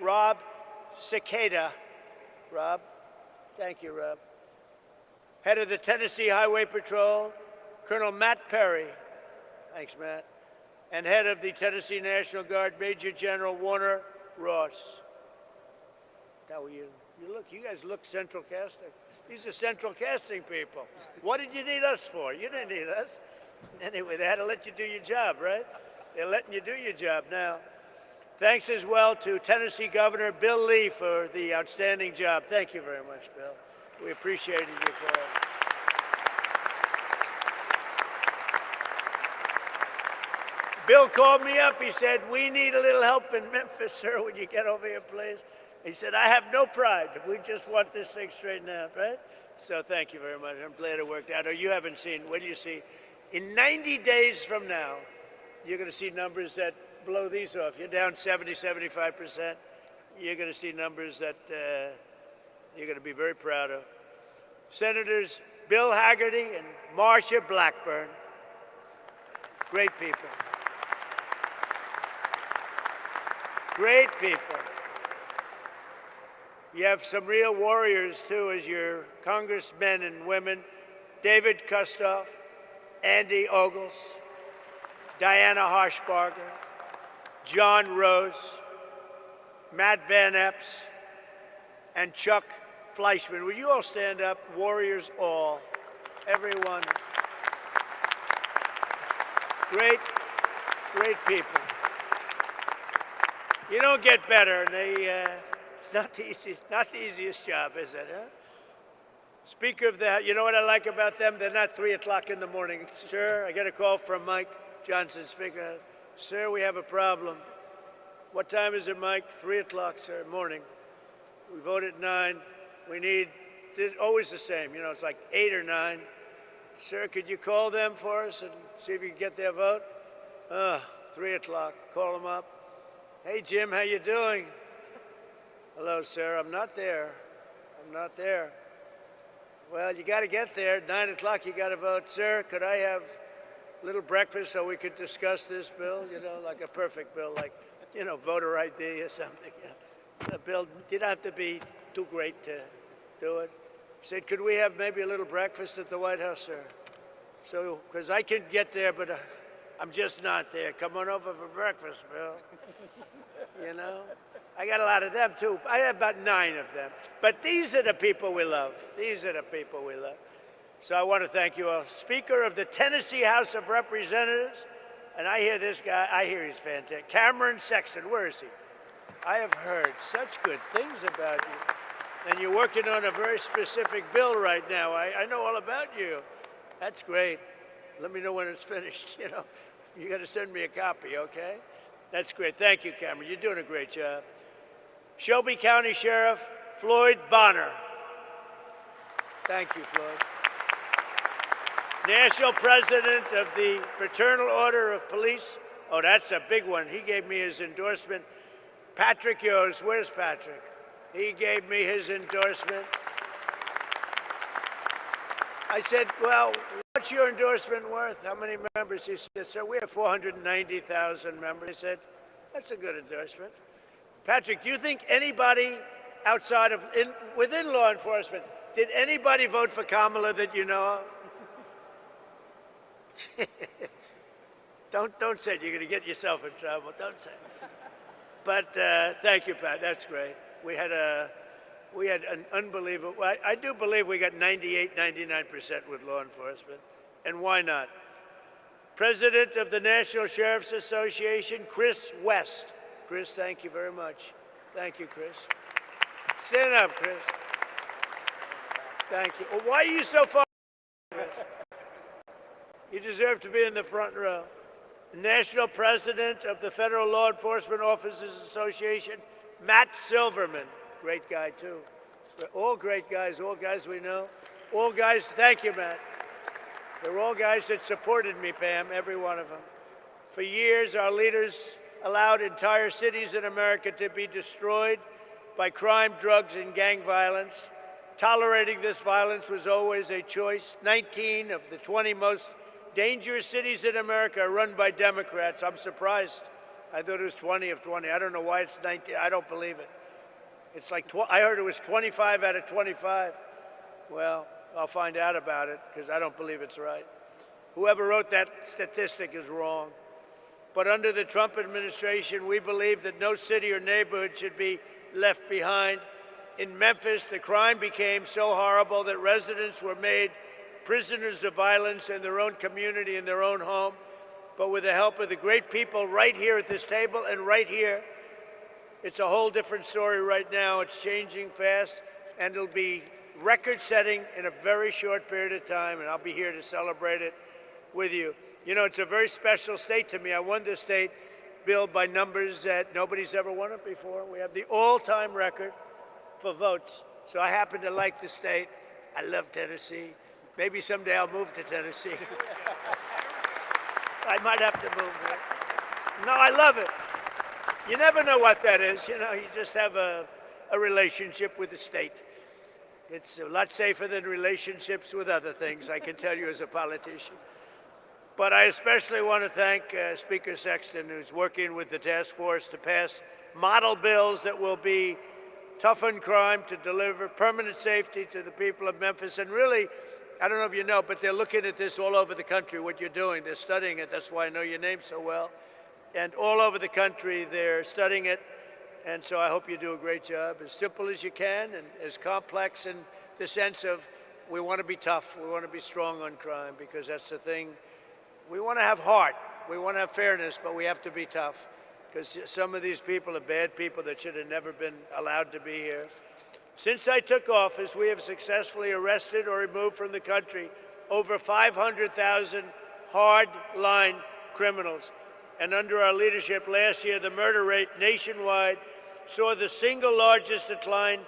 Rob Cicada. Rob, thank you, Rob. Head of the Tennessee Highway Patrol, Colonel Matt Perry. Thanks, Matt. And head of the Tennessee National Guard, Major General Warner Ross. How are you? You guys look Central Casting. These are Central Casting people. What did you need us for? You didn't need us. Anyway, they had to let you do your job, right? They're letting you do your job now. Thanks as well to Tennessee Governor Bill Lee for the outstanding job. Thank you very much, Bill. We appreciated you for it. Bill called me up. He said, we need a little help in Memphis, sir, when you get over here, please. He said, I have no pride. We just want this thing straightened out, right? So thank you very much. I'm glad it worked out. Oh, you haven't seen, what do you see? In 90 days from now, you're going to see numbers that blow these off. You're down 70, 75%. You're going to see numbers that you're going to be very proud of. Senators Bill Hagerty and Marsha Blackburn. Great people. Great people. You have some real warriors, too, as your congressmen and women. David Kustoff, Andy Ogles, Diana Harshbarger, John Rose, Matt Van Epps, and Chuck Fleischman. Would you all stand up? Warriors all. Everyone. Great, great people. You don't get better. It's not the easiest job, is it? Huh? Speaker of the, you know what I like about them? They're not 3 o'clock in the morning. Sir, I get a call from Mike Johnson, Speaker. Sir, we have a problem. What time is it, Mike? 3 o'clock, sir, morning. We vote at 9. We need, it's always the same, you know, it's like 8 or 9. Sir, could you call them for us and see if you can get their vote? 3 o'clock, call them up. Hey, Jim, how you doing? Hello, sir, I'm not there. I'm not there. Well, you got to get there. 9 o'clock, you got to vote. Sir, could I have a little breakfast so we could discuss this bill? You know, like a perfect bill, like, you know, voter ID or something. The bill, you don't have to be too great to do it. He said, could we have maybe a little breakfast at the White House, sir? So, because I can get there, but I'm just not there. Come on over for breakfast, Bill. You know? I got a lot of them, too. I have about 9 of them. But these are the people we love. These are the people we love. So I want to thank you all. Speaker of the Tennessee House of Representatives, and I hear this guy, I hear he's fantastic. Cameron Sexton, where is he? I have heard such good things about you. And you're working on a very specific bill right now. I know all about you. That's great. Let me know when it's finished, you know. You got to send me a copy, okay? That's great. Thank you, Cameron. You're doing a great job. Shelby County Sheriff Floyd Bonner. Thank you, Floyd. National President of the Fraternal Order of Police. Oh, that's a big one. He gave me his endorsement. Patrick Yost. Where's Patrick? He gave me his endorsement. I said, well, what's your endorsement worth? How many members? He said, sir, we have 490,000 members. I said, that's a good endorsement. Patrick, do you think anybody outside of, within law enforcement, did anybody vote for Kamala that you know of? Don't say it. You're going to get yourself in trouble. Don't say it. But thank you, Pat. That's great. We had an unbelievable, I do believe we got 98, 99% with law enforcement. And why not? President of the National Sheriff's Association, Chris West. Chris, thank you very much. Thank you, Chris. Stand up, Chris. Thank you. Well, why are you so far? You deserve to be in the front row. National President of the Federal Law Enforcement Officers Association, Matt Silverman. Great guy, too. All great guys, all guys we know. All guys, thank you, Matt. They're all guys that supported me, Pam, every one of them. For years, our leaders allowed entire cities in America to be destroyed by crime, drugs, and gang violence. Tolerating this violence was always a choice. 19 of the 20 most dangerous cities in America are run by Democrats. I'm surprised I thought it was 20 of 20. I don't know why it's 19. I don't believe it. It's like, I heard it was 25 out of 25. Well, I'll find out about it because I don't believe it's right. Whoever wrote that statistic is wrong. But under the Trump administration, we believe that no city or neighborhood should be left behind. In Memphis, the crime became so horrible that residents were made prisoners of violence in their own community, in their own home. But with the help of the great people right here at this table and right here, it's a whole different story right now. It's changing fast, and it'll be record-setting in a very short period of time, and I'll be here to celebrate it with you. You know, it's a very special state to me. I won this state, Bill, by numbers that nobody's ever won it before. We have the all-time record for votes. So I happen to like the state. I love Tennessee. Maybe someday I'll move to Tennessee. I might have to move there. No, I love it. You never know what that is. You know, you just have a relationship with the state. It's a lot safer than relationships with other things, I can tell you as a politician. But I especially want to thank Speaker Sexton, who's working with the task force to pass model bills that will be toughen crime, to deliver permanent safety to the people of Memphis. And really, I don't know if you know, but they're looking at this all over the country, what you're doing. They're studying it. That's why I know your name so well. And all over the country, they're studying it. And so I hope you do a great job, as simple as you can and as complex in the sense of we want to be tough. We want to be strong on crime because that's the thing. We want to have heart. We want to have fairness, but we have to be tough because some of these people are bad people that should have never been allowed to be here. Since I took office, we have successfully arrested or removed from the country over 500,000 hard-line criminals. And under our leadership last year, the murder rate nationwide saw the single largest decline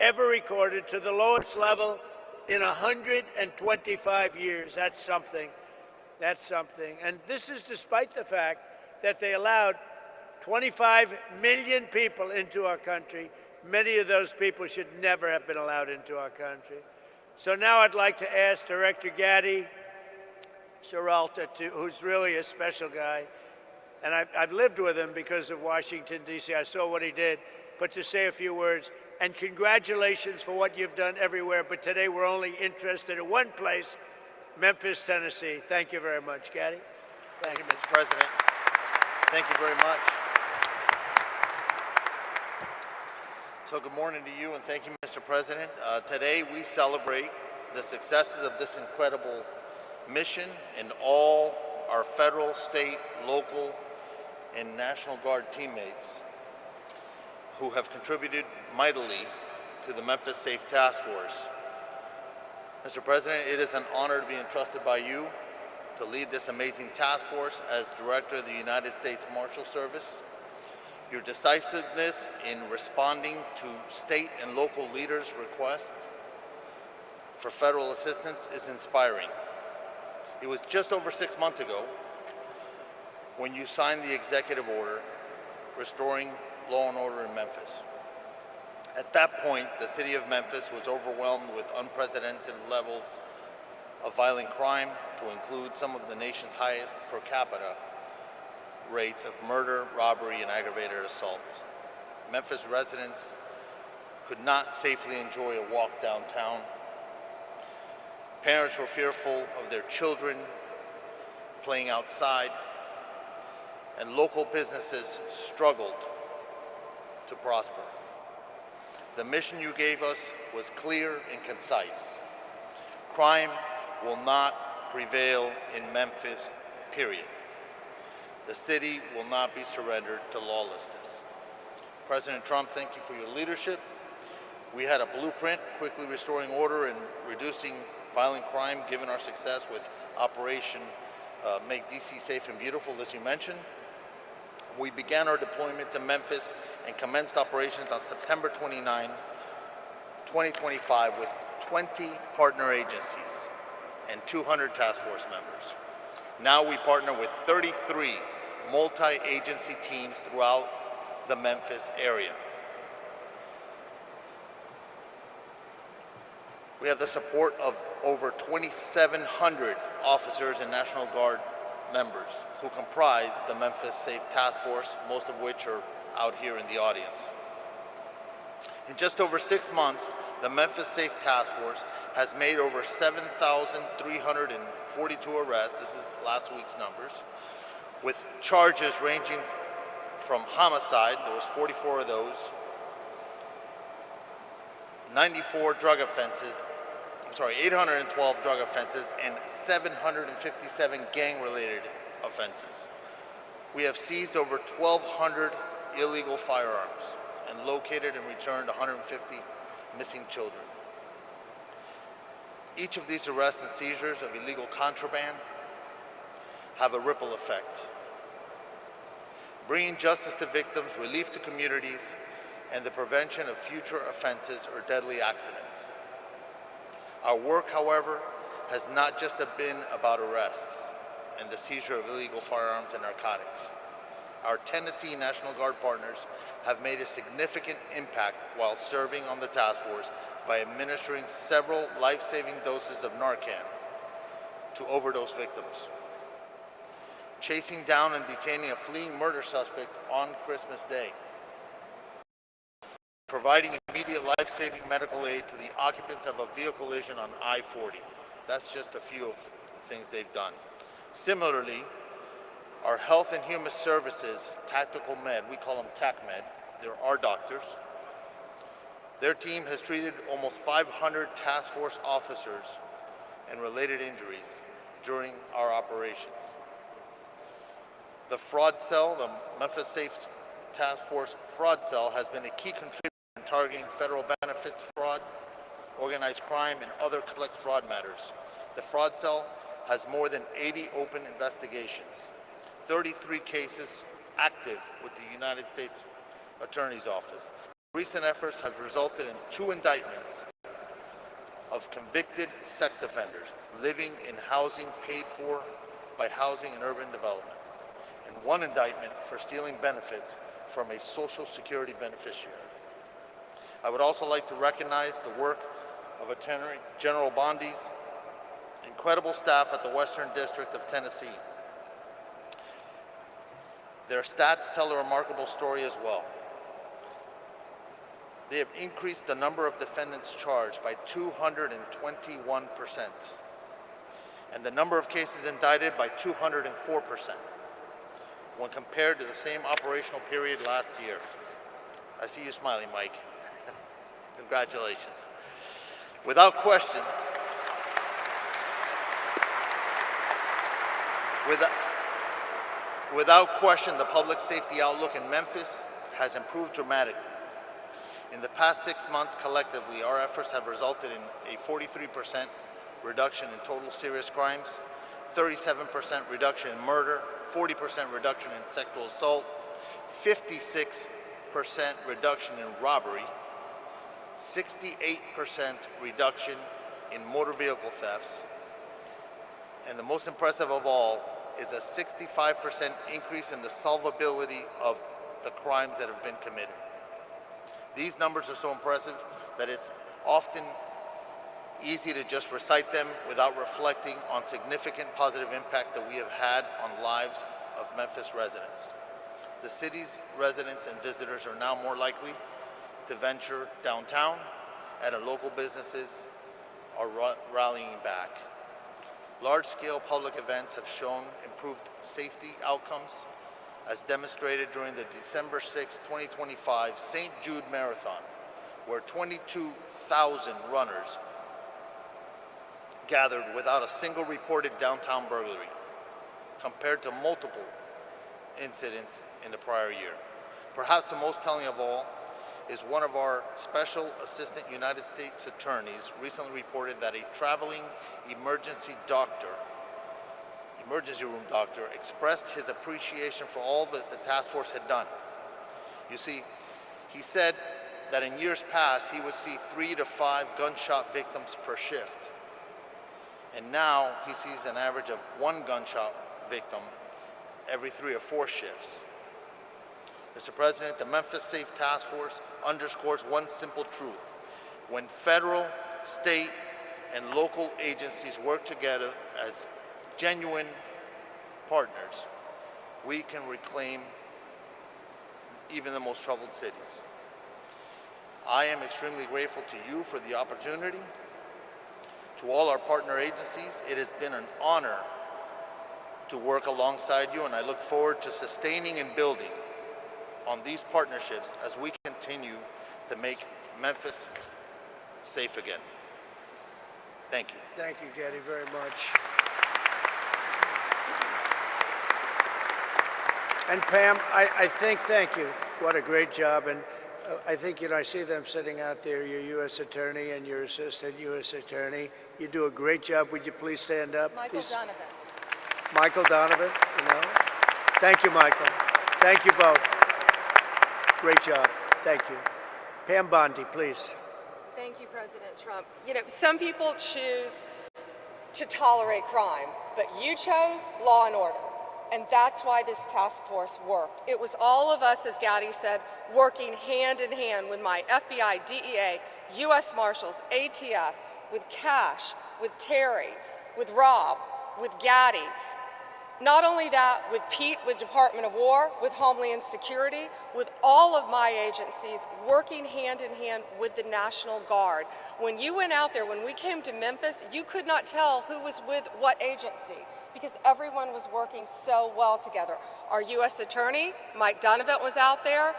ever recorded to the lowest level in 125 years. That's something. That's something. And this is despite the fact that they allowed 25 million people into our country. Many of those people should never have been allowed into our country. So now I'd like to ask Director Gadi Seralta, who's really a special guy, and I've lived with him because of Washington, D.C. I saw what he did, but to say a few words. And congratulations for what you've done everywhere, but today we're only interested in one place, Memphis, Tennessee. Thank you very much. Gadi? Thank you, Mr. President. Thank you very much. So good morning to you, and thank you, Mr. President. Today we celebrate the successes of this incredible mission and all our federal, state, local, and National Guard teammates who have contributed mightily to the Memphis Safe Task Force. Mr. President, it is an honor to be entrusted by you to lead this amazing task force as Director of the United States Marshal Service. Your decisiveness in responding to state and local leaders' requests for federal assistance is inspiring. It was just over 6 months ago when you signed the executive order restoring law and order in Memphis. At that point, the city of Memphis was overwhelmed with unprecedented levels of violent crime, to include some of the nation's highest per capita rates of murder, robbery, and aggravated assaults. Memphis residents could not safely enjoy a walk downtown. Parents were fearful of their children playing outside, and local businesses struggled to prosper. The mission you gave us was clear and concise. Crime will not prevail in Memphis, period. The city will not be surrendered to lawlessness. President Trump, thank you for your leadership. We had a blueprint, quickly restoring order and reducing violent crime, given our success with Operation Make D.C. Safe and Beautiful, as you mentioned. We began our deployment to Memphis and commenced operations on September 29, 2025 with 20 partner agencies and 200 task force members. Now we partner with 33 multi-agency teams throughout the Memphis area. We have the support of over 2,700 officers and National Guard members who comprise the Memphis Safe Task Force, most of which are out here in the audience. In just over 6 months, the Memphis Safe Task Force has made over 7,342 arrests, this is last week's numbers, with charges ranging from homicide, there was 44 of those, 812 drug offenses, and 757 gang-related offenses. We have seized over 1,200 illegal firearms and located and returned 150 missing children. Each of these arrests and seizures of illegal contraband have a ripple effect, bringing justice to victims, relief to communities, and the prevention of future offenses or deadly accidents. Our work, however, has not just been about arrests and the seizure of illegal firearms and narcotics. Our Tennessee National Guard partners have made a significant impact while serving on the task force by administering several life-saving doses of Narcan to overdose victims, chasing down and detaining a fleeing murder suspect on Christmas Day, providing immediate life-saving medical aid to the occupants of a vehicle collision on I-40. That's just a few of the things they've done. Similarly, our Health and Human Services Tactical Med, we call them TACMED, they're our doctors. Their team has treated almost 500 task force officers and related injuries during our operations. The fraud cell, the Memphis Safe Task Force fraud cell, has been a key contributor in targeting federal benefits fraud, organized crime, and other complex fraud matters. The fraud cell has more than 80 open investigations, 33 cases active with the United States Attorney's Office. Recent efforts have resulted in 2 indictments of convicted sex offenders living in housing paid for by Housing and Urban Development, and 1 indictment for stealing benefits from a Social Security beneficiary. I would also like to recognize the work of Attorney General Bondi's incredible staff at the Western District of Tennessee. Their stats tell a remarkable story as well. They have increased the number of defendants charged by 221%, and the number of cases indicted by 204% when compared to the same operational period last year. I see you smiling, Mike. Congratulations. Without question, the public safety outlook in Memphis has improved dramatically. In the past 6 months, collectively, our efforts have resulted in a 43% reduction in total serious crimes, 37% reduction in murder, 40% reduction in sexual assault, 56% reduction in robbery, 68% reduction in motor vehicle thefts, and the most impressive of all is a 65% increase in the solvability of the crimes that have been committed. These numbers are so impressive that it's often easy to just recite them without reflecting on significant positive impact that we have had on lives of Memphis residents. The city's residents and visitors are now more likely to venture downtown, and our local businesses are rallying back. Large-scale public events have shown improved safety outcomes, as demonstrated during the December 6, 2025 St. Jude Marathon, where 22,000 runners gathered without a single reported downtown burglary, compared to multiple incidents in the prior year. Perhaps the most telling of all is one of our Special Assistant United States Attorneys recently reported that a traveling emergency room doctor, expressed his appreciation for all that the task force had done. You see, he said that in years past he would see 3 to 5 gunshot victims per shift, and now he sees an average of 1 gunshot victim every 3 or 4 shifts. Mr. President, the Memphis Safe Task Force underscores one simple truth. When federal, state, and local agencies work together as genuine partners, we can reclaim even the most troubled cities. I am extremely grateful to you for the opportunity. To all our partner agencies, it has been an honor to work alongside you, and I look forward to sustaining and building on these partnerships as we continue to make Memphis safe again. Thank you. Thank you, Getty, very much. And Pam, I think, thank you. What a great job. And I think, I see them sitting out there, your U.S. Attorney and your Assistant U.S. Attorney. You do a great job. Would you please stand up? Michael Donovan. Michael Donovan, Thank you, Michael. Thank you both. Great job. Thank you. Pam Bondi, please. Thank you, President Trump. Some people choose to tolerate crime, but you chose law and order. And that's why this task force worked. It was all of us, as Gaddy said, working hand in hand with my FBI, DEA, U.S. Marshals, ATF, with Cash, with Terry, with Rob, with Gaddy. Not only that, with Pete, with Department of War, with Homeland Security, with all of my agencies working hand in hand with the National Guard. When you went out there, when we came to Memphis, you could not tell who was with what agency because everyone was working so well together. Our U.S. Attorney, Mike Donovan, was out there.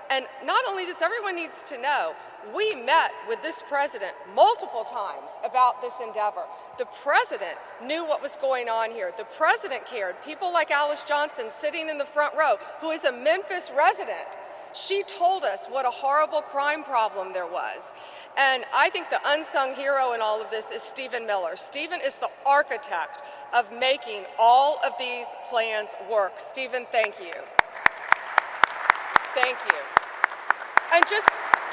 And not only this, everyone needs to know, we met with this president multiple times about this endeavor. The president knew what was going on here. The president cared. People like Alice Johnson sitting in the front row, who is a Memphis resident, she told us what a horrible crime problem there was. And I think the unsung hero in all of this is Stephen Miller. Stephen is the architect of making all of these plans work. Stephen, thank you. Thank you. And just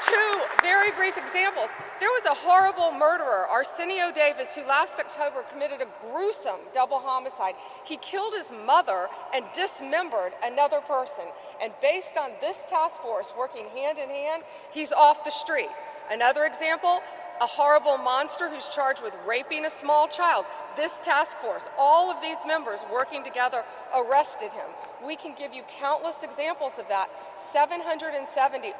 two very brief examples. There was a horrible murderer, Arsenio Davis, who last October committed a gruesome double homicide. He killed his mother and dismembered another person. And based on this task force working hand in hand, he's off the street. Another example, a horrible monster who's charged with raping a small child. This task force, all of these members working together, arrested him. We can give you countless examples of that.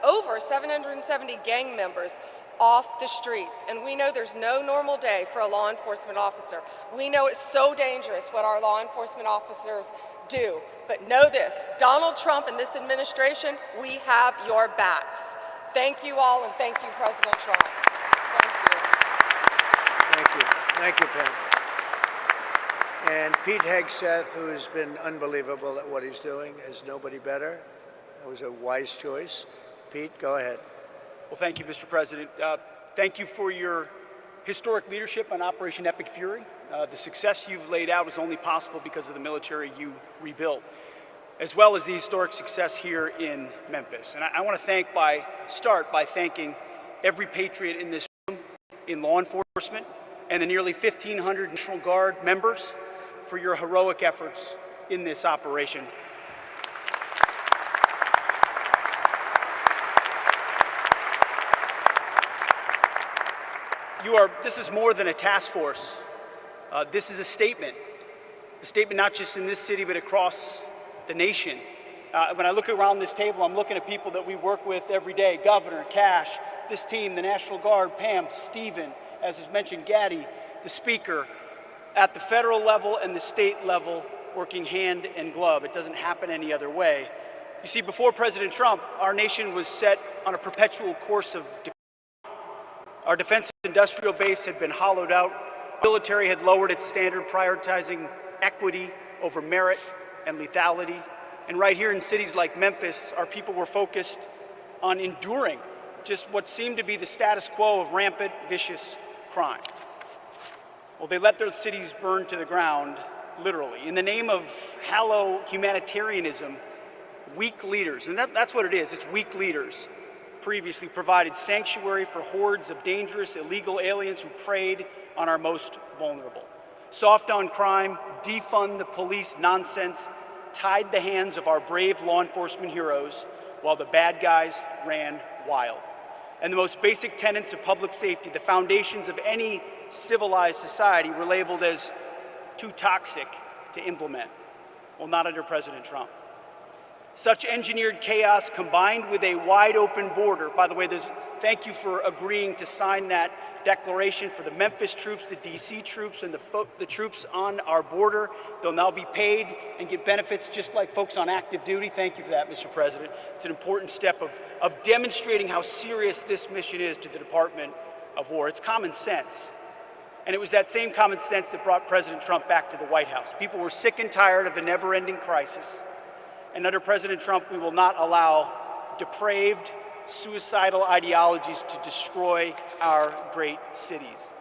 Over 770 gang members off the streets. And we know there's no normal day for a law enforcement officer. We know it's so dangerous what our law enforcement officers do. But know this, Donald Trump and this administration, we have your backs. Thank you all, and thank you, President Trump. Thank you. Thank you. Thank you, Pam. And Pete Hegseth, who's been unbelievable at what he's doing, is nobody better. That was a wise choice. Pete, go ahead. Well, thank you, Mr. President. Thank you for your historic leadership on Operation Epic Fury. The success you've laid out was only possible because of the military you rebuilt, as well as the historic success here in Memphis. And I want to start by thanking every patriot in this room, in law enforcement, and the nearly 1,500 National Guard members for your heroic efforts in this operation. This is more than a task force. This is a statement not just in this city, but across the nation. When I look around this table, I'm looking at people that we work with every day: Governor, Cash, this team, the National Guard, Pam, Stephen, as was mentioned, Gaddy, the Speaker, at the federal level and the state level, working hand in glove. It doesn't happen any other way. You see, before President Trump, our nation was set on a perpetual course of decline. Our defense industrial base had been hollowed out. The military had lowered its standard, prioritizing equity over merit and lethality. And right here in cities like Memphis, our people were focused on enduring just what seemed to be the status quo of rampant, vicious crime. Well, they let their cities burn to the ground, literally. In the name of hollow humanitarianism, weak leaders, and that's what it is, it's weak leaders, previously provided sanctuary for hordes of dangerous, illegal aliens who preyed on our most vulnerable. Soft on crime, defund the police nonsense tied the hands of our brave law enforcement heroes while the bad guys ran wild. And the most basic tenets of public safety, the foundations of any civilized society, were labeled as too toxic to implement. Well, not under President Trump. Such engineered chaos combined with a wide open border, by the way, thank you for agreeing to sign that declaration for the Memphis troops, the DC troops, and the troops on our border. They'll now be paid and get benefits just like folks on active duty. Thank you for that, Mr. President. It's an important step of demonstrating how serious this mission is to the Department of War. It's common sense. And it was that same common sense that brought President Trump back to the White House. People were sick and tired of the never-ending crisis. And under President Trump, we will not allow depraved, suicidal ideologies to destroy our great cities.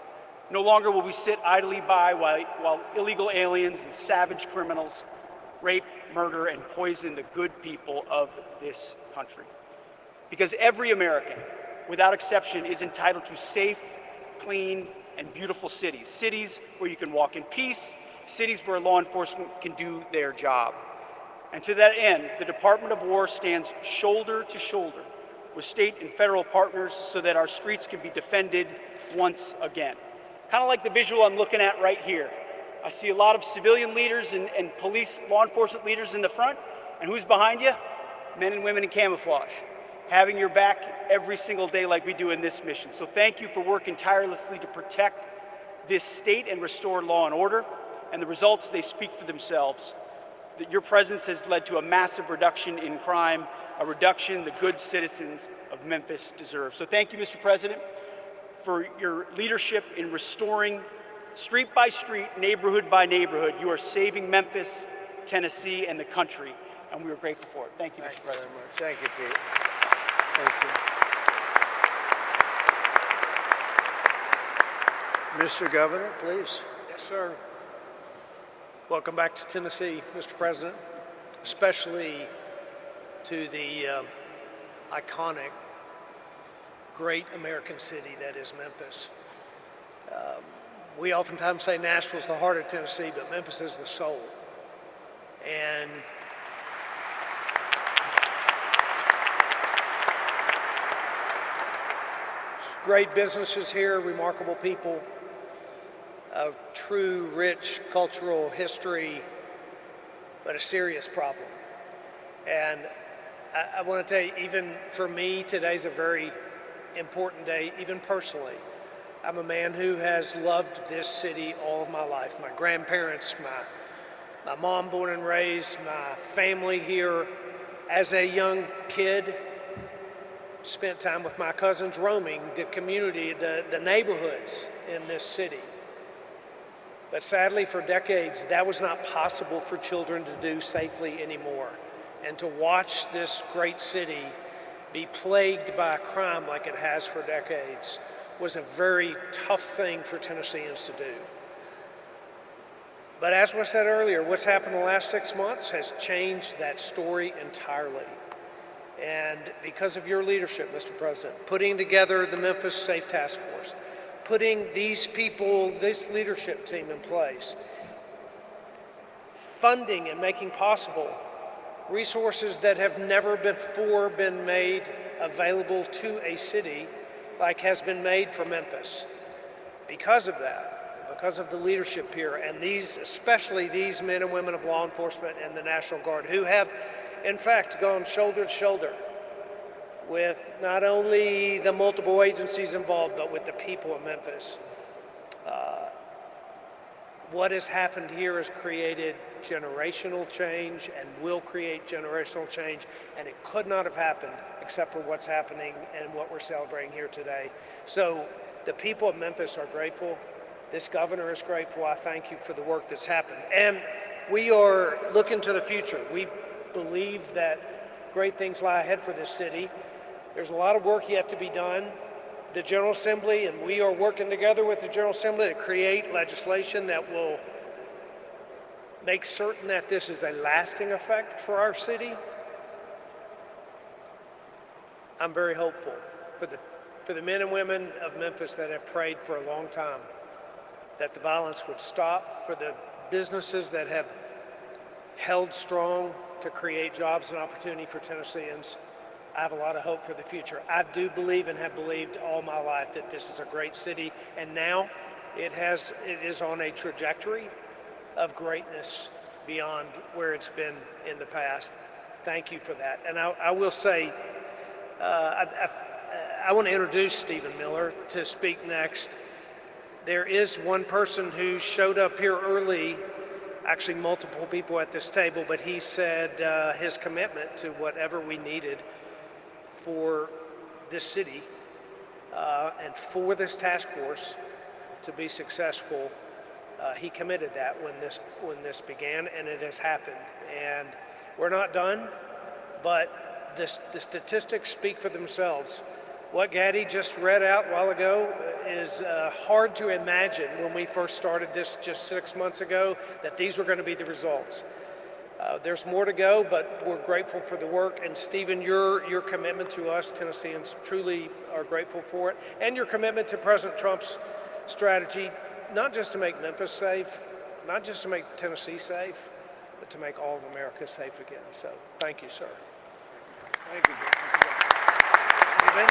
No longer will we sit idly by while illegal aliens and savage criminals rape, murder, and poison the good people of this country. Because every American, without exception, is entitled to safe, clean, and beautiful cities. Cities where you can walk in peace, cities where law enforcement can do their job. And to that end, the Department of War stands shoulder to shoulder with state and federal partners so that our streets can be defended once again. Kind of like the visual I'm looking at right here. I see a lot of civilian leaders and police, law enforcement leaders in the front, and who's behind you? Men and women in camouflage, having your back every single day like we do in this mission. So thank you for working tirelessly to protect this state and restore law and order, and the results, they speak for themselves. That your presence has led to a massive reduction in crime, a reduction the good citizens of Memphis deserve. So thank you, Mr. President, for your leadership in restoring street by street, neighborhood by neighborhood. You are saving Memphis, Tennessee, and the country, and we are grateful for it. Thank you, Mr. President. Thank you, Pete. Thank you. Mr. Governor, please. Yes, sir. Welcome back to Tennessee, Mr. President, especially to the iconic, great American city that is Memphis. We oftentimes say Nashville's the heart of Tennessee, but Memphis is the soul. And great businesses here, remarkable people, a true, rich cultural history, but a serious problem. And I want to tell you, even for me, today's a very important day, even personally. I'm a man who has loved this city all of my life. My grandparents, my mom born and raised, my family here. As a young kid, spent time with my cousins roaming the community, the neighborhoods in this city. But sadly, for decades, that was not possible for children to do safely anymore. And to watch this great city be plagued by crime like it has for decades was a very tough thing for Tennesseans to do. But as was said earlier, what's happened the last 6 months has changed that story entirely. And because of your leadership, Mr. President, putting together the Memphis Safe Task Force, putting these people, this leadership team in place, funding and making possible resources that have never before been made available to a city like has been made for Memphis. Because of that, because of the leadership here, and these, especially these men and women of law enforcement and the National Guard, who have, in fact, gone shoulder to shoulder with not only the multiple agencies involved, but with the people of Memphis. What has happened here has created generational change and will create generational change, and it could not have happened except for what's happening and what we're celebrating here today. So the people of Memphis are grateful. This governor is grateful. I thank you for the work that's happened. And we are looking to the future. We believe that great things lie ahead for this city. There's a lot of work yet to be done. The General Assembly, and we are working together with the General Assembly to create legislation that will make certain that this is a lasting effect for our city. I'm very hopeful for the men and women of Memphis that have prayed for a long time that the violence would stop, for the businesses that have held strong to create jobs and opportunity for Tennesseans. I have a lot of hope for the future. I do believe and have believed all my life that this is a great city, and now it is on a trajectory of greatness. beyond where it's been in the past. Thank you for that. And I will say, I want to introduce Stephen Miller to speak next. There is one person who showed up here early, actually multiple people at this table, but he said his commitment to whatever we needed for this city and for this task force to be successful. He committed that when this began, and it has happened. And we're not done, but the statistics speak for themselves. What Gaddy just read out a while ago is hard to imagine when we first started this just 6 months ago that these were going to be the results. There's more to go, but we're grateful for the work. And Stephen, your commitment to us Tennesseans truly are grateful for it. And your commitment to President Trump's strategy, not just to make Memphis safe, not just to make Tennessee safe, but to make all of America safe again. So thank you, sir. Thank you. Stephen?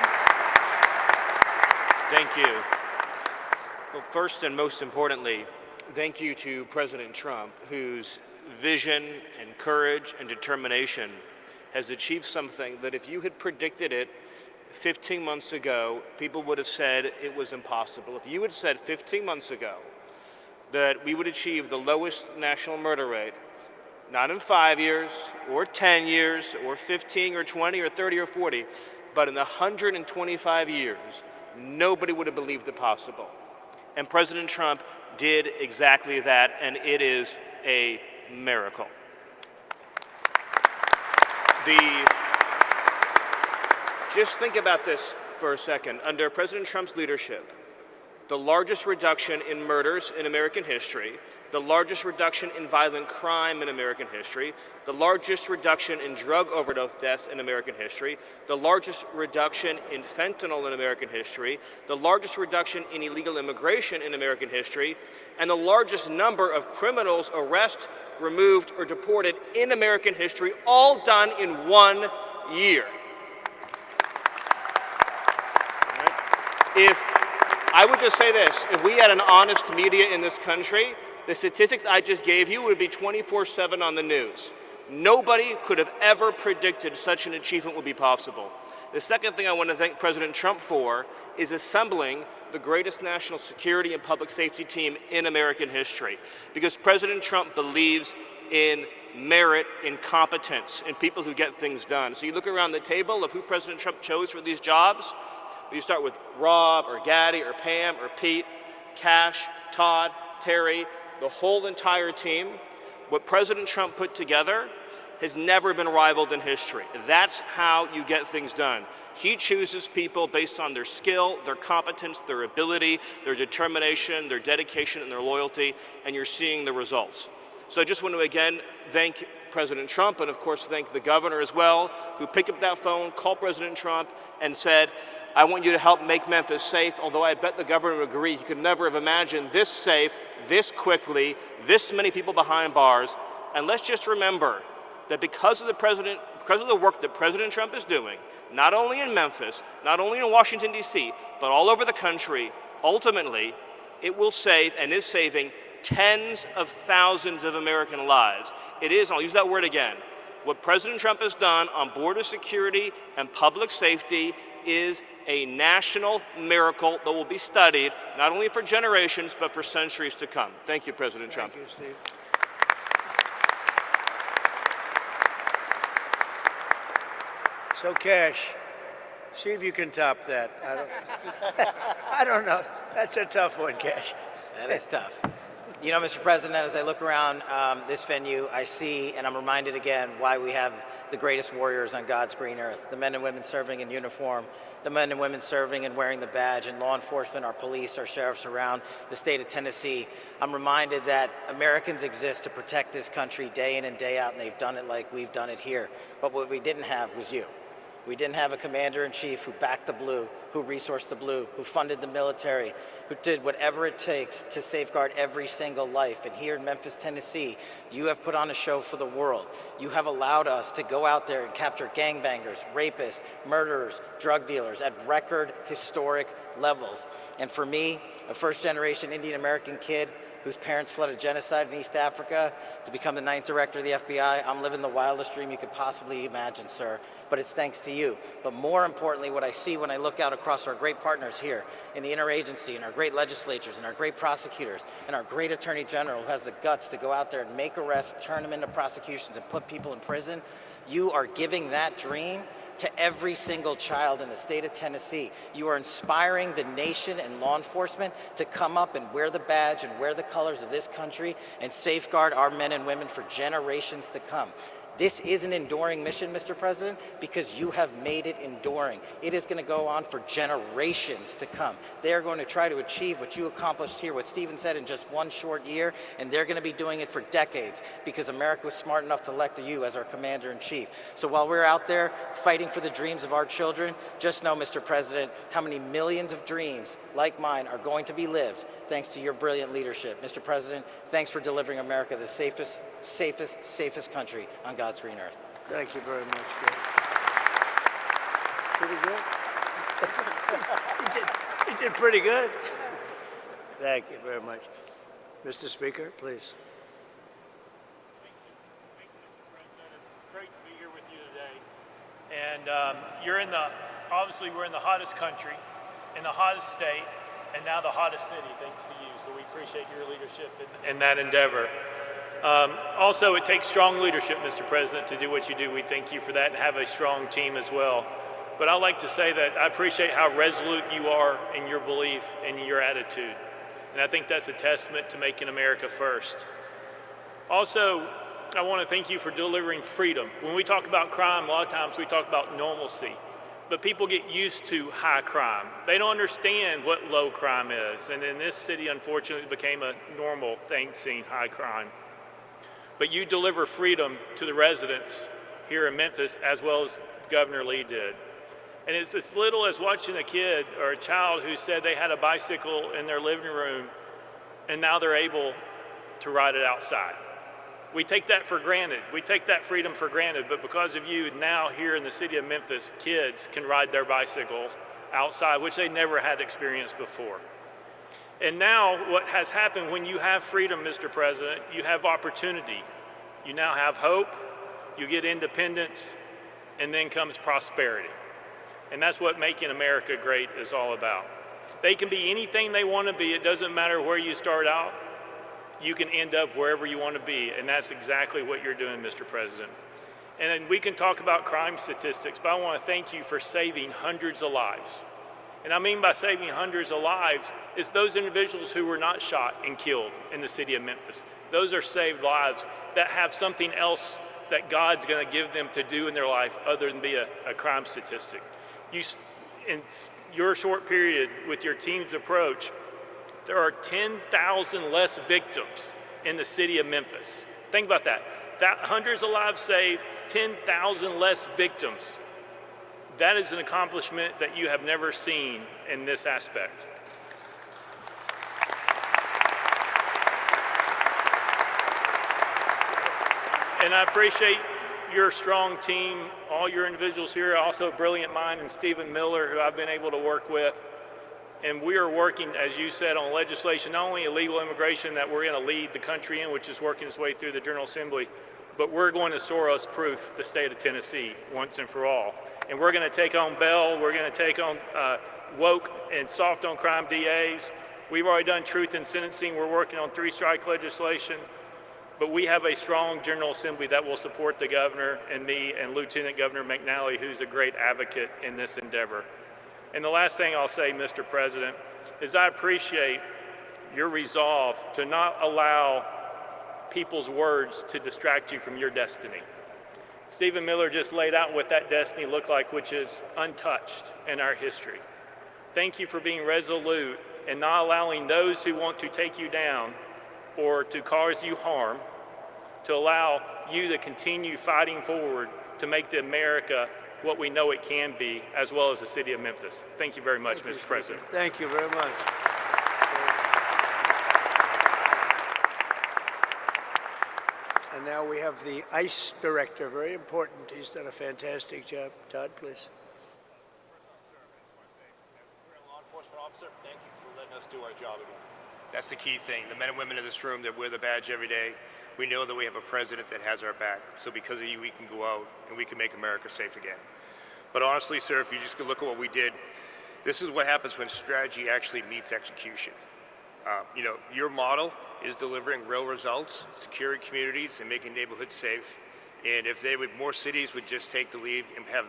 Thank you. Well, first and most importantly, thank you to President Trump, whose vision and courage and determination has achieved something that if you had predicted it 15 months ago, people would have said it was impossible. If you had said 15 months ago that we would achieve the lowest national murder rate, not in 5 years or 10 years or 15 or 20 or 30 or 40, but in the 125 years, nobody would have believed it possible. And President Trump did exactly that, and it is a miracle. Just think about this for a second. Under President Trump's leadership, the largest reduction in murders in American history, the largest reduction in violent crime in American history, the largest reduction in drug overdose deaths in American history, the largest reduction in fentanyl in American history, the largest reduction in illegal immigration in American history, and the largest number of criminals arrested, removed, or deported in American history, all done in 1 year. If I would just say this, if we had an honest media in this country, the statistics I just gave you would be 24/7 on the news. Nobody could have ever predicted such an achievement would be possible. The second thing I want to thank President Trump for is assembling the greatest national security and public safety team in American history. Because President Trump believes in merit, in competence, in people who get things done. So you look around the table of who President Trump chose for these jobs. You start with Rob or Gaddy or Pam or Pete, Cash, Todd, Terry, the whole entire team. What President Trump put together has never been rivaled in history. That's how you get things done. He chooses people based on their skill, their competence, their ability, their determination, their dedication, and their loyalty, and you're seeing the results. So I just want to again thank President Trump, and of course thank the governor as well, who picked up that phone, called President Trump, and said, I want you to help make Memphis safe, although I bet the governor would agree he could never have imagined this safe, this quickly, this many people behind bars. And let's just remember that because of the work that President Trump is doing, not only in Memphis, not only in Washington, D.C., but all over the country, ultimately, it will save and is saving tens of thousands of American lives. It is, I'll use that word again, what President Trump has done on border security and public safety is a national miracle that will be studied not only for generations, but for centuries to come. Thank you, President Trump. Thank you, Steve. So, Cash, see if you can top that. I don't know. That's a tough one, Cash. That is tough. You know, Mr. President, as I look around this venue, I see, and I'm reminded again, why we have the greatest warriors on God's green earth, the men and women serving in uniform, the men and women serving and wearing the badge, and law enforcement, our police, our sheriffs around the state of Tennessee. I'm reminded that Americans exist to protect this country day in and day out, and they've done it like we've done it here. But what we didn't have was you. We didn't have a commander-in-chief who backed the blue, who resourced the blue, who funded the military, who did whatever it takes to safeguard every single life. And here in Memphis, Tennessee, you have put on a show for the world. You have allowed us to go out there and capture gangbangers, rapists, murderers, drug dealers at record historic levels. And for me, a first-generation Indian American kid whose parents fled a genocide in East Africa to become the 9th director of the FBI. I'm living the wildest dream you could possibly imagine, sir, but it's thanks to you. But more importantly, what I see when I look out across our great partners here in the interagency and our great legislatures and our great prosecutors and our great attorney general who has the guts to go out there and make arrests, turn them into prosecutions and put people in prison, you are giving that dream to every single child in the state of Tennessee. You are inspiring the nation and law enforcement to come up and wear the badge and wear the colors of this country and safeguard our men and women for generations to come. This is an enduring mission, Mr. President, because you have made it enduring. It is going to go on for generations to come. They are going to try to achieve what you accomplished here, what Stephen said, in just one short year, and they're going to be doing it for decades because America was smart enough to elect you as our commander-in-chief. So while we're out there fighting for the dreams of our children, just know, Mr. President, how many millions of dreams like mine are going to be lived thanks to your brilliant leadership. Mr. President, thanks for delivering America the safest country on God's green earth. Thank you very much, Greg. Pretty good. He did pretty good. Thank you very much. Mr. Speaker, please. Thank you, Mr. President. It's great to be here with you today. And obviously we're in the hottest country, in the hottest state, and now the hottest city, thanks to you. So we appreciate your leadership in that endeavor. Also, it takes strong leadership, Mr. President, to do what you do. We thank you for that and have a strong team as well. But I'd like to say that I appreciate how resolute you are in your belief and your attitude. And I think that's a testament to making America first. Also, I want to thank you for delivering freedom. When we talk about crime, a lot of times we talk about normalcy. But people get used to high crime. They don't understand what low crime is. And in this city, unfortunately, it became a normal thing, seeing high crime. But you deliver freedom to the residents here in Memphis, as well as Governor Lee did. And it's as little as watching a kid or a child who said they had a bicycle in their living room, and now they're able to ride it outside. We take that for granted. We take that freedom for granted, but because of you, now here in the city of Memphis, kids can ride their bicycles outside, which they never had experienced before. And now what has happened, when you have freedom, Mr. President, you have opportunity. You now have hope, you get independence, and then comes prosperity. And that's what making America great is all about. They can be anything they want to be. It doesn't matter where you start out. You can end up wherever you want to be, and that's exactly what you're doing, Mr. President. And then we can talk about crime statistics, but I want to thank you for saving hundreds of lives. And I mean by saving hundreds of lives is those individuals who were not shot and killed in the city of Memphis. Those are saved lives that have something else that God's going to give them to do in their life other than be a crime statistic. In your short period with your team's approach, there are 10,000 less victims in the city of Memphis. Think about that. Hundreds of lives saved, 10,000 less victims. That is an accomplishment that you have never seen in this aspect. And I appreciate your strong team, all your individuals here, also a brilliant mind, and Stephen Miller, who I've been able to work with. And we are working, as you said, on legislation, not only illegal immigration that we're going to lead the country in, which is working its way through the General Assembly, but we're going to Soros-proof the state of Tennessee once and for all. And we're going to take on bail, we're going to take on woke and soft on crime DAs. We've already done truth in sentencing. We're working on 3-strike legislation. But we have a strong General Assembly that will support the governor and me and Lieutenant Governor McNally, who's a great advocate in this endeavor. And the last thing I'll say, Mr. President, is I appreciate your resolve to not allow people's words to distract you from your destiny. Stephen Miller just laid out what that destiny looked like, which is untouched in our history. Thank you for being resolute and not allowing those who want to take you down or to cause you harm to allow you to continue fighting forward to make the America what we know it can be, as well as the city of Memphis. Thank you very much, Mr. President. Thank you very much. And now we have the ICE director, very important. He's done a fantastic job. Todd, please. We're a law enforcement officer. Thank you for letting us do our job. That's the key thing. The men and women in this room that wear the badge every day, we know that we have a president that has our back. So because of you, we can go out and we can make America safe again. But honestly, sir, if you just look at what we did, this is what happens when strategy actually meets execution. Your model is delivering real results, securing communities and making neighborhoods safe. And if more cities would just take the lead and have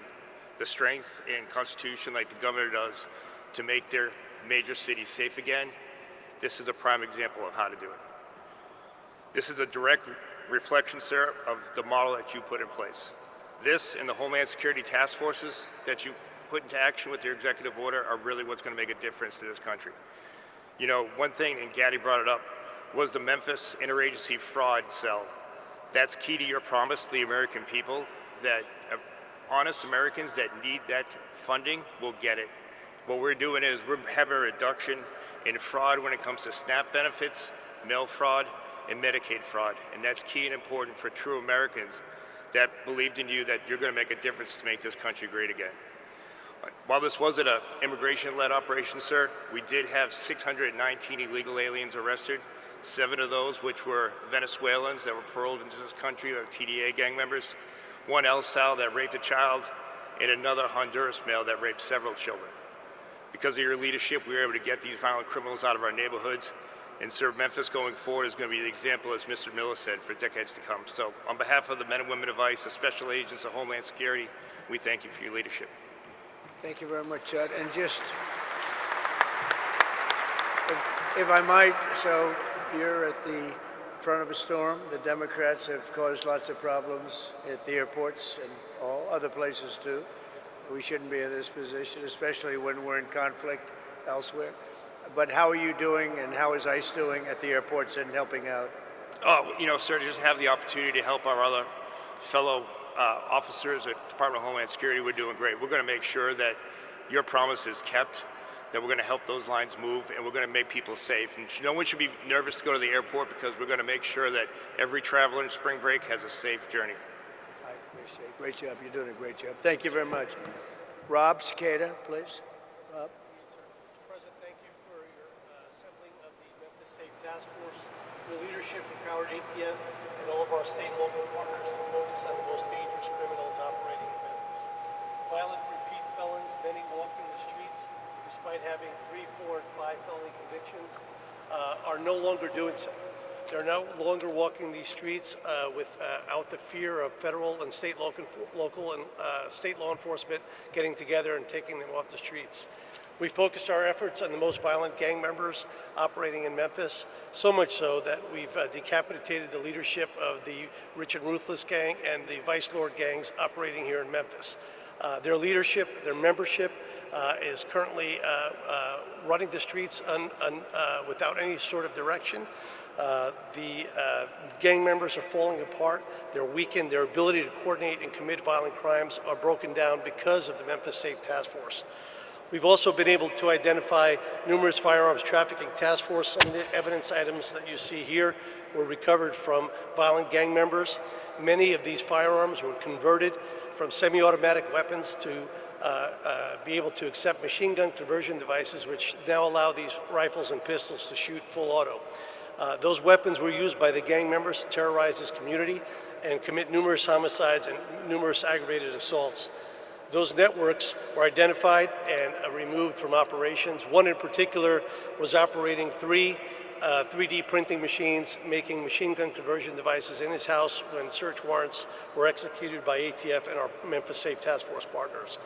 the strength and constitution like the governor does to make their major cities safe again, this is a prime example of how to do it. This is a direct reflection, sir, of the model that you put in place. This and the Homeland Security task forces that you put into action with your executive order are really what's going to make a difference to this country. One thing, and Gaddy brought it up, was the Memphis Interagency Fraud Cell. That's key to your promise to the American people that honest Americans that need that funding will get it. What we're doing is we're having a reduction in fraud when it comes to SNAP benefits, mail fraud, and Medicaid fraud. And that's key and important for true Americans that believed in you that you're going to make a difference to make this country great again. While this wasn't an immigration-led operation, sir, we did have 619 illegal aliens arrested, 7 of those which were Venezuelans that were paroled into this country or TDA gang members, 1 El Sal that raped a child, and another Honduras male that raped several children. Because of your leadership, we were able to get these violent criminals out of our neighborhoods. And sir, Memphis going forward is going to be the example, as Mr. Miller said, for decades to come. So on behalf of the men and women of ICE, the special agents of Homeland Security, we thank you for your leadership. Thank you very much, Chad. And just, if I might, so you're at the front of a storm. The Democrats have caused lots of problems at the airports and all other places too. We shouldn't be in this position, especially when we're in conflict elsewhere. But how are you doing, and how is ICE doing at the airports and helping out? Oh, sir, to just have the opportunity to help our other fellow officers at Department of Homeland Security, we're doing great. We're going to make sure that your promise is kept, that we're going to help those lines move, and we're going to make people safe. And no one should be nervous to go to the airport because we're going to make sure that every traveler in spring break has a safe journey. I appreciate it. Great job. You're doing a great job. Thank you very much. Rob Cicada, please. Rob. Mr. President, thank you for your assembling of the Memphis Safe Task Force. Your leadership empowered ATF and all of our state and local partners to focus on the most dangerous criminals operating in Memphis. Violent repeat felons, many walking the streets despite having 3, 4, and 5 felony convictions, are no longer doing so. They're no longer walking these streets without the fear of federal and state local and state law enforcement getting together and taking them off the streets. We focused our efforts on the most violent gang members operating in Memphis, so much so that we've decapitated the leadership of the Rich and Ruthless gang and the Vice Lord gangs operating here in Memphis. Their leadership, their membership is currently running the streets without any sort of direction. The gang members are falling apart. They're weakened. Their ability to coordinate and commit violent crimes are broken down because of the Memphis Safe Task Force. We've also been able to identify numerous firearms trafficking task force. Some of the evidence items that you see here were recovered from violent gang members. Many of these firearms were converted from semi-automatic weapons to be able to accept machine gun conversion devices, which now allow these rifles and pistols to shoot full auto. Those weapons were used by the gang members to terrorize this community and commit numerous homicides and numerous aggravated assaults. Those networks were identified and removed from operations. One in particular was operating 3 3D printing machines, making machine gun conversion devices in his house when search warrants were executed by ATF and our Memphis Safe Task Force partners.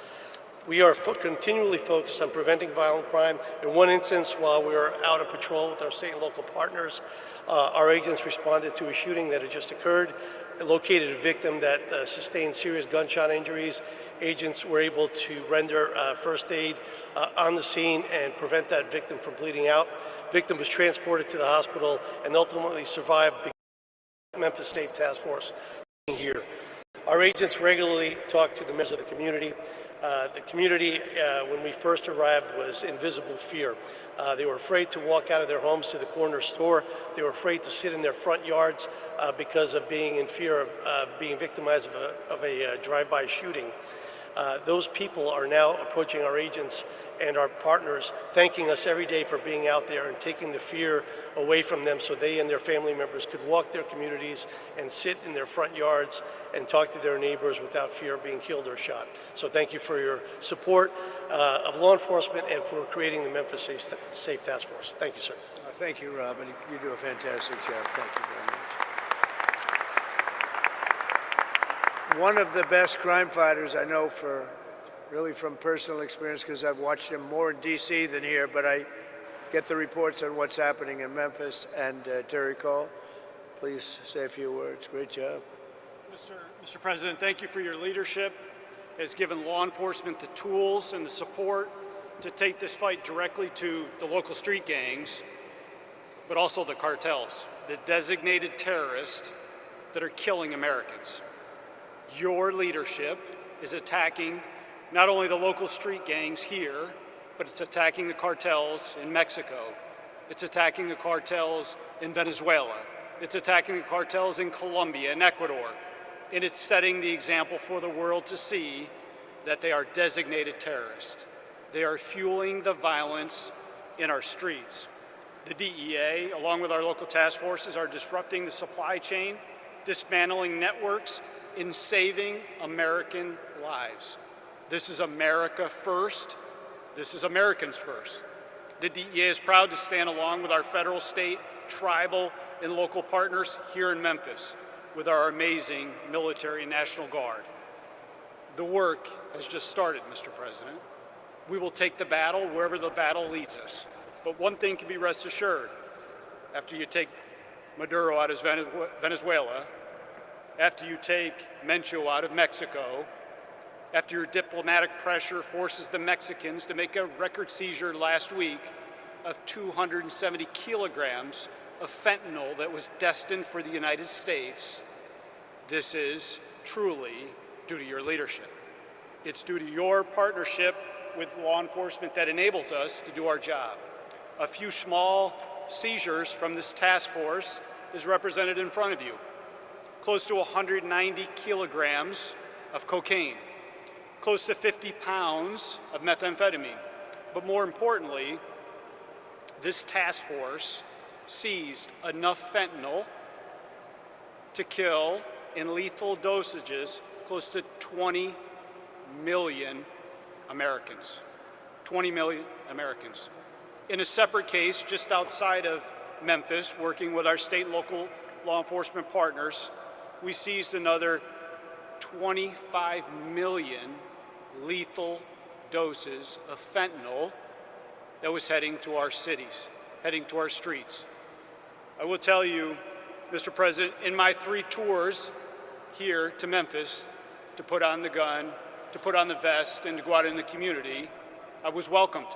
We are continually focused on preventing violent crime. In one instance, while we were out on patrol with our state and local partners, our agents responded to a shooting that had just occurred, located a victim that sustained serious gunshot injuries. Agents were able to render first aid on the scene and prevent that victim from bleeding out. Victim was transported to the hospital and ultimately survived because of the Memphis Safe Task Force here. Our agents regularly talk to the members of the community. The community, when we first arrived, was in visible fear. They were afraid to walk out of their homes to the corner store. They were afraid to sit in their front yards because of being in fear of being victimized of a drive-by shooting. Those people are now approaching our agents and our partners, thanking us every day for being out there and taking the fear away from them so they and their family members could walk their communities and sit in their front yards and talk to their neighbors without fear of being killed or shot. So thank you for your support of law enforcement and for creating the Memphis Safe Task Force. Thank you, sir. Thank you, Rob, and you do a fantastic job. Thank you very much. One of the best crime fighters I know really from personal experience, because I've watched him more in D.C. than here, but I get the reports on what's happening in Memphis. And Terry Cole, please say a few words. Great job. Mr. President, thank you for your leadership. It has given law enforcement the tools and the support to take this fight directly to the local street gangs, but also the cartels, the designated terrorists that are killing Americans. Your leadership is attacking not only the local street gangs here, but it's attacking the cartels in Mexico. It's attacking the cartels in Venezuela. It's attacking the cartels in Colombia and Ecuador. And it's setting the example for the world to see that they are designated terrorists. They are fueling the violence in our streets. The DEA, along with our local task forces, are disrupting the supply chain, dismantling networks, and saving American lives. This is America first. This is Americans first. The DEA is proud to stand along with our federal, state, tribal, and local partners here in Memphis with our amazing military and National Guard. The work has just started, Mr. President. We will take the battle wherever the battle leads us. But one thing can be rest assured. After you take Maduro out of Venezuela, after you take Mencho out of Mexico, after your diplomatic pressure forces the Mexicans to make a record seizure last week of 270 kilograms of fentanyl that was destined for the United States, this is truly due to your leadership. It's due to your partnership with law enforcement that enables us to do our job. A few small seizures from this task force is represented in front of you. Close to 190 kilograms of cocaine, close to 50 pounds of methamphetamine. But more importantly, this task force seized enough fentanyl to kill in lethal dosages close to 20 million Americans. 20 million Americans. In a separate case just outside of Memphis, working with our state and local law enforcement partners, we seized another 25 million lethal doses of fentanyl that was heading to our cities, heading to our streets. I will tell you, Mr. President, in my 3 tours here to Memphis to put on the gun, to put on the vest, and to go out in the community, I was welcomed.